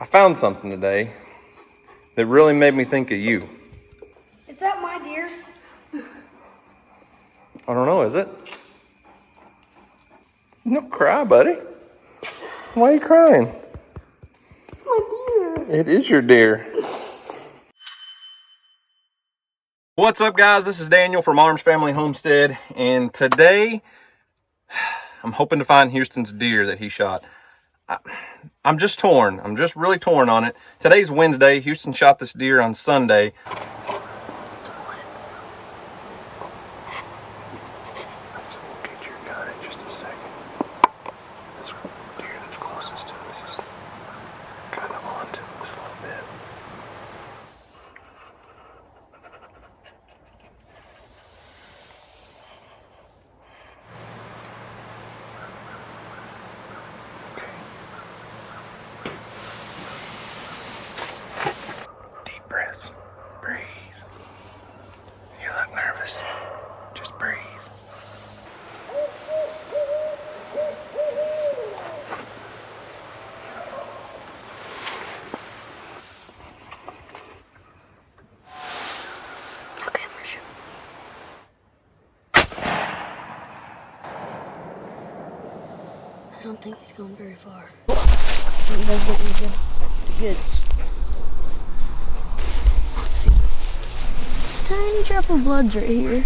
I found something today that really made me think of you. Is that my deer? I don't know, is it? Don't cry, buddy. Why are you crying? My deer. It is your deer. What's up, guys? This is Daniel from Arms Family Homestead, and today I'm hoping to find Houston's deer that he shot. I'm just torn. I'm just really torn on it. Today's Wednesday. Houston shot this deer on Sunday. Breaths. Breathe. You look nervous. Just breathe. Okay, for sure. I don't think he's going very far. He does look good. The goods. Tiny drop of blood's right here.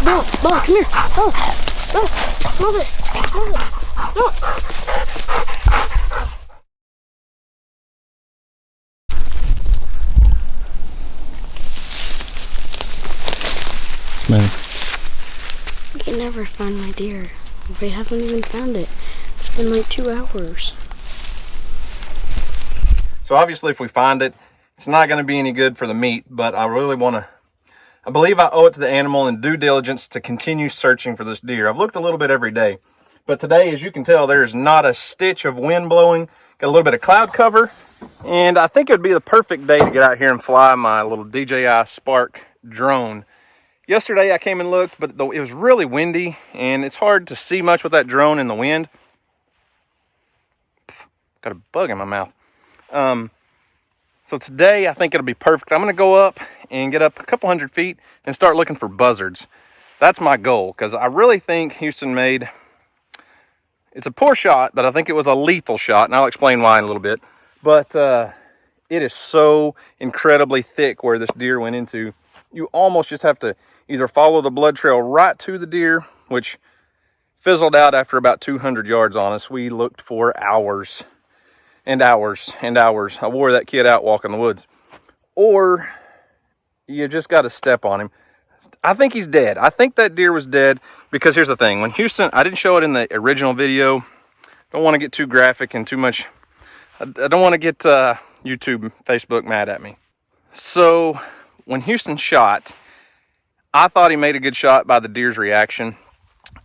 Bo, come here. Bo, no this. No. Man. We can never find my deer. We haven't even found it. It's been like 2 hours. So obviously if we find it, it's not going to be any good for the meat, but I really want to, I believe I owe it to the animal and due diligence to continue searching for this deer. I've looked a little bit every day, but today, as you can tell, there is not a stitch of wind blowing. Got a little bit of cloud cover, and I think it would be the perfect day to get out here and fly my little DJI Spark drone. Yesterday I came and looked, but it was really windy, and it's hard to see much with that drone in the wind. Got a bug in my mouth. So today I think it'll be perfect. I'm going to go up and get up a couple hundred feet and start looking for buzzards. That's my goal, because I really think Houston made, it's a poor shot, but I think it was a lethal shot, and I'll explain why in a little bit. But it is so incredibly thick where this deer went into. You almost just have to either follow the blood trail right to the deer, which fizzled out after about 200 yards on us. We looked for hours and hours and hours. I wore that kid out walking the woods. Or you just got to step on him. I think he's dead. I think that deer was dead, because here's the thing. When Houston, I didn't show it in the original video. Don't want to get too graphic and too much. I don't want to get YouTube, Facebook mad at me. So when Houston shot, I thought he made a good shot by the deer's reaction,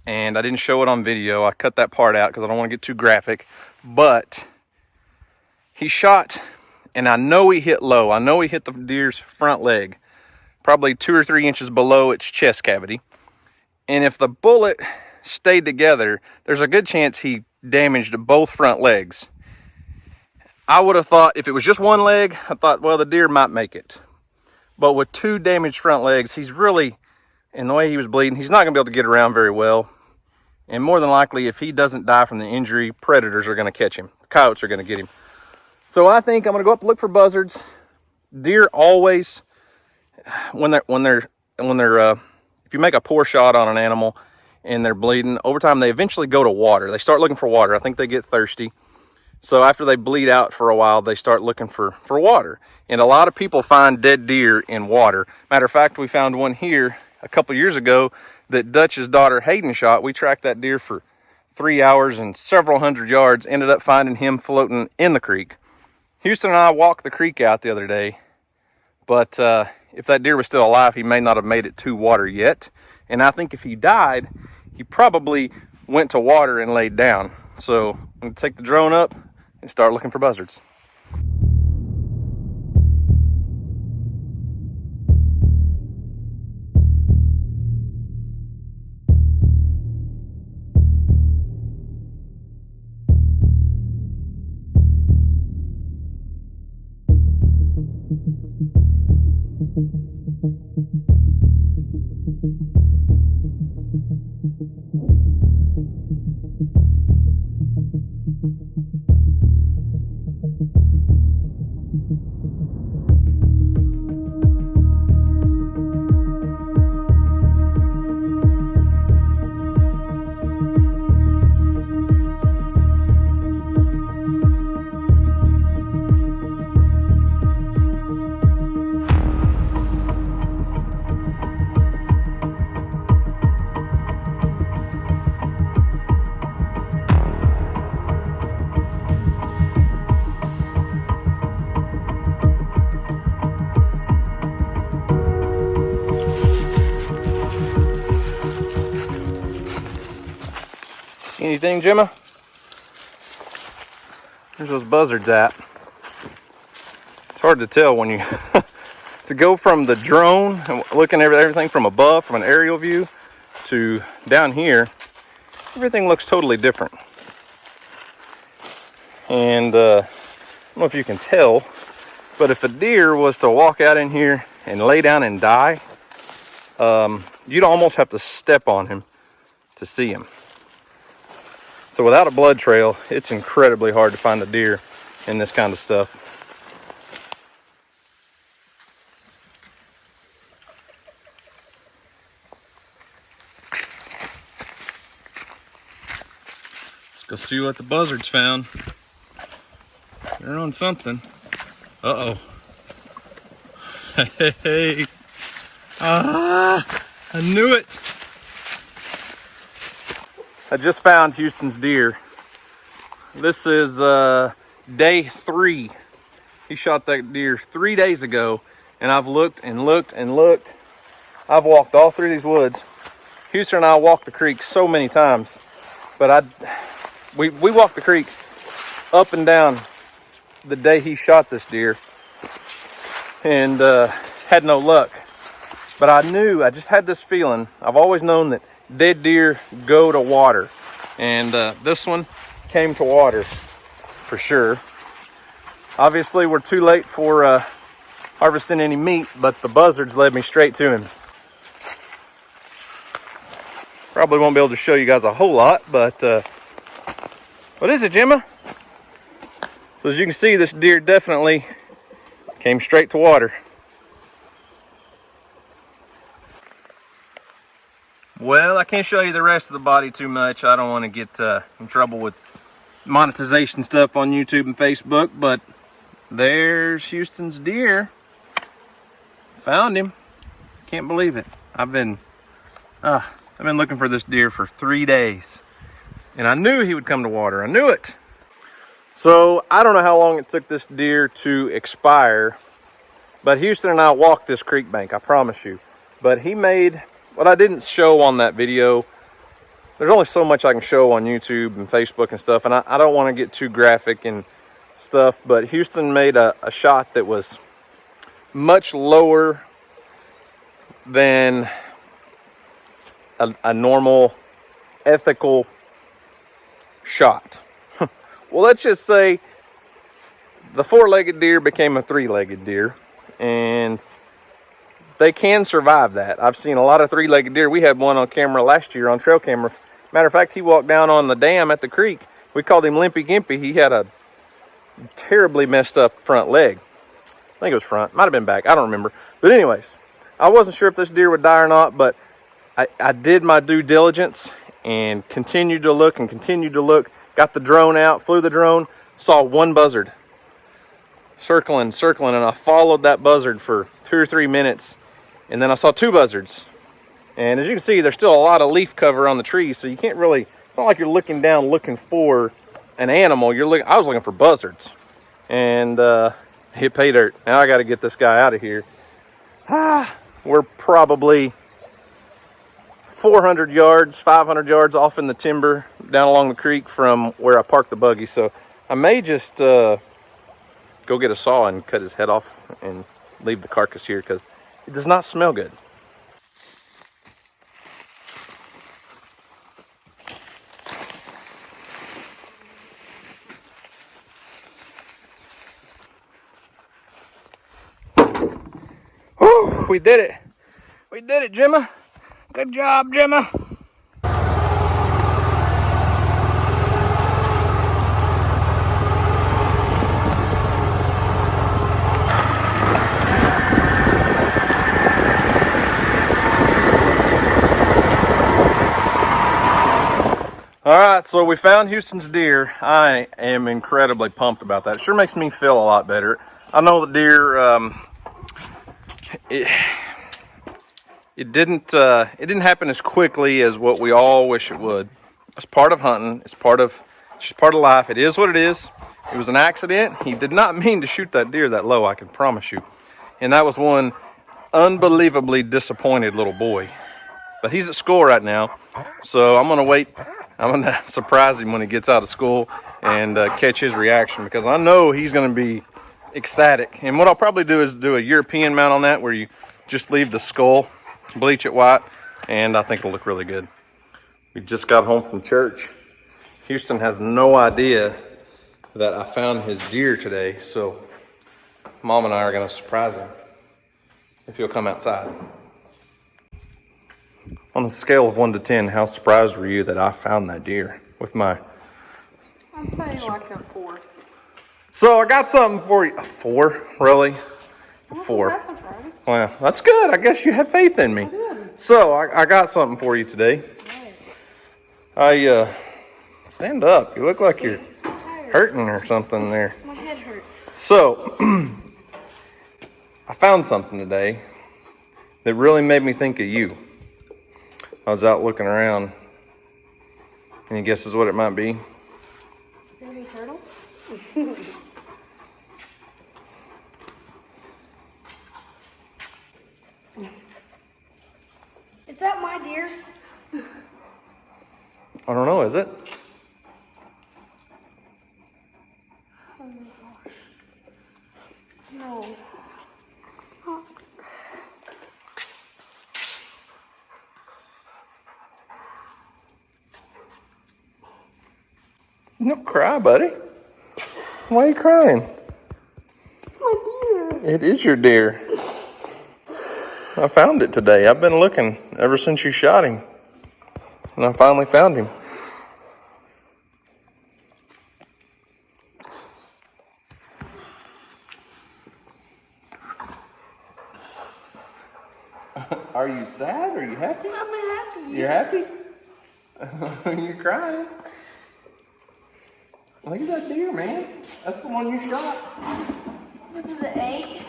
and I didn't show it on video. I cut that part out because I don't want to get too graphic. But he shot, and I know he hit low. I know he hit the deer's front leg, probably 2 or 3 inches below its chest cavity. And if the bullet stayed together, there's a good chance he damaged both front legs. I would have thought if it was just one leg, I thought, well, the deer might make it. But with 2 damaged front legs, he's really, and the way he was bleeding, he's not going to be able to get around very well. And more than likely, if he doesn't die from the injury, predators are going to catch him. Coyotes are going to get him. So I think I'm going to go up and look for buzzards. Deer always, when they're if you make a poor shot on an animal and they're bleeding, over time they eventually go to water. They start looking for water. I think they get thirsty. So after they bleed out for a while, they start looking for water. And a lot of people find dead deer in water. Matter of fact, we found one here a couple years ago that Dutch's daughter Hayden shot. We tracked that deer for 3 hours and several hundred yards, ended up finding him floating in the creek. Houston and I walked the creek out the other day, but if that deer was still alive, he may not have made it to water yet. And I think if he died, he probably went to water and laid down. So I'm going to take the drone up and start looking for buzzards. See anything, Gemma? Where's those buzzards at? It's hard to tell when you to go from the drone and looking at everything from above, from an aerial view, to down here. Everything looks totally different. And I don't know if you can tell, but if a deer was to walk out in here and lay down and die, you'd almost have to step on him to see him. So without a blood trail, it's incredibly hard to find a deer in this kind of stuff. Let's go see what the buzzards found. They're on something. Uh-oh. Hey. Ah, I knew it. I just found Houston's deer. This is day 3. He shot that deer 3 days ago, and I've looked and looked and looked. I've walked all through these woods. Houston and I walked the creek so many times, but we walked the creek up and down the day he shot this deer, and had no luck. But I just had this feeling. I've always known that dead deer go to water, and this one came to water for sure. Obviously we're too late for harvesting any meat, but the buzzards led me straight to him. Probably won't be able to show you guys a whole lot, but what is it, Gemma? So as you can see, this deer definitely came straight to water. Well, I can't show you the rest of the body too much. I don't want to get in trouble with monetization stuff on YouTube and Facebook, but there's Houston's deer. Found him. Can't believe it. I've been looking for this deer for 3 days, and I knew he would come to water. I knew it. So I don't know how long it took this deer to expire, but Houston and I walked this creek bank, I promise you. But he made what I didn't show on that video. There's only so much I can show on YouTube and Facebook and stuff, and I don't want to get too graphic and stuff, but Houston made a shot that was much lower than a normal ethical shot. Well, let's just say the 4-legged deer became a 3-legged deer, and they can survive that. I've seen a lot of 3-legged deer. We had one on camera last year, on trail camera. Matter of fact, he walked down on the dam at the creek. We called him Limpy Gimpy. He had a terribly messed up front leg. I think it was front. Might have been back. I don't remember. But anyways, I wasn't sure if this deer would die or not, but I did my due diligence and continued to look and continued to look. Got the drone out, flew the drone, saw one buzzard circling, and I followed that buzzard for 2 or 3 minutes. And then I saw 2 buzzards. And as you can see, there's still a lot of leaf cover on the trees, so you can't really, it's not like you're looking down looking for an animal. I was looking for buzzards. And hit pay dirt. Now I got to get this guy out of here. We're probably 400 yards, 500 yards off in the timber down along the creek from where I parked the buggy. So I may just go get a saw and cut his head off and leave the carcass here, because it does not smell good. We did it. We did it, Gemma. Good job, Gemma. All right, so we found Houston's deer. I am incredibly pumped about that. It sure makes me feel a lot better. I know the deer, it didn't happen as quickly as what we all wish it would. It's part of hunting. It's just part of life. It is what it is. It was an accident. He did not mean to shoot that deer that low, I can promise you. And that was one unbelievably disappointed little boy. But he's at school right now, so I'm gonna wait. I'm gonna surprise him when he gets out of school and catch his reaction, because I know he's gonna be ecstatic. And what I'll probably do is do a European mount on that, where you just leave the skull, bleach it white, and I think it'll look really good. We just got home from church. Houston has no idea that I found his deer today, so Mom and I are gonna surprise him if he'll come outside. On a scale of 1 to 10, how surprised were you that I found that deer with my... I'm saying like a 4. So I got something for you. A 4? Really? A 4. That's surprised. Well, that's good. I guess you have faith in me. I did. So I got something for you today. Nice. Stand up. You look like you're I'm tired. hurting or something there. My head hurts. So I found something today that really made me think of you. I was out looking around. Any guesses what it might be? Baby turtle? Is that my deer? I don't know, is it? Oh my gosh. No. Don't cry, buddy. Why are you crying? My deer. It is your deer. I found it today. I've been looking ever since you shot him. And I finally found him. Are you sad? Are you happy? I'm happy. You're happy? You're crying. Look at that deer, man. That's the one you shot. This is an 8.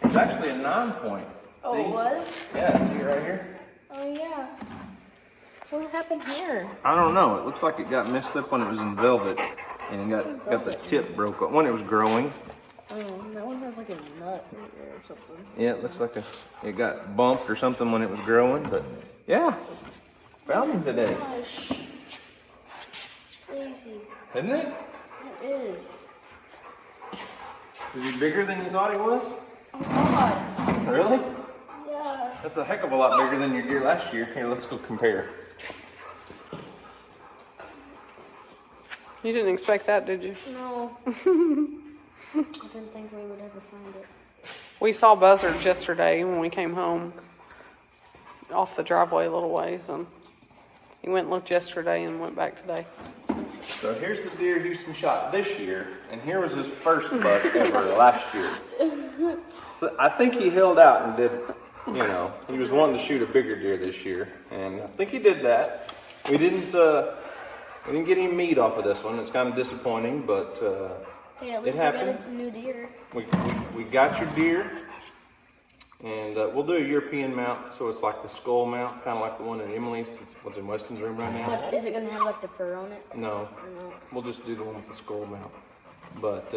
It's actually a 9 point. Oh, See? it was? Yeah, see right here? Oh, yeah. What happened here? I don't know. It looks like it got messed up when it was in velvet, and it got the tip broke up when it was growing. Oh, that one has like a nut right there or something. Yeah, it looks like it got bumped or something when it was growing, but yeah, found him today. Gosh. It's crazy. Isn't it? It is. Is he bigger than you thought he was? Oh, God. Really? Yeah. That's a heck of a lot bigger than your deer last year. Here, let's go compare. You didn't expect that, did you? No. I didn't think we would ever find it. We saw buzzards yesterday when we came home off the driveway a little ways, and he went and looked yesterday and went back today. So here's the deer Houston shot this year, and here was his first buck ever last year. So I think he held out and did, he was wanting to shoot a bigger deer this year, and I think he did that. We didn't get any meat off of this one. It's kind of disappointing, but Yeah, at least I got us a new deer. we got your deer, and we'll do a European mount, so it's like the skull mount, kind of like the one in Emily's. It's what's in Weston's room right now. But is it going to have like the fur on it? No, Or no? we'll just do the one with the skull mount. But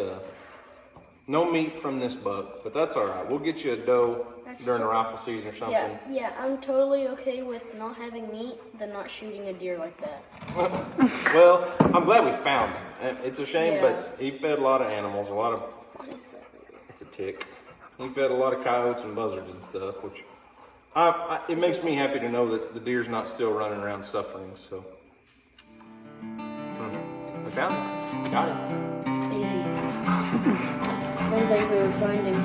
no meat from this buck, but that's all right. We'll get you a doe during the rifle season or something. Yeah, I'm totally okay with not having meat than not shooting a deer like that. Well, I'm glad we found him. It's a shame, Yeah. but he fed a lot of animals, What is that? it's a tick. He fed a lot of coyotes and buzzards and stuff, which it makes me happy to know that the deer's not still running around suffering, so. We found him. Got him. Easy. I didn't think we would find him.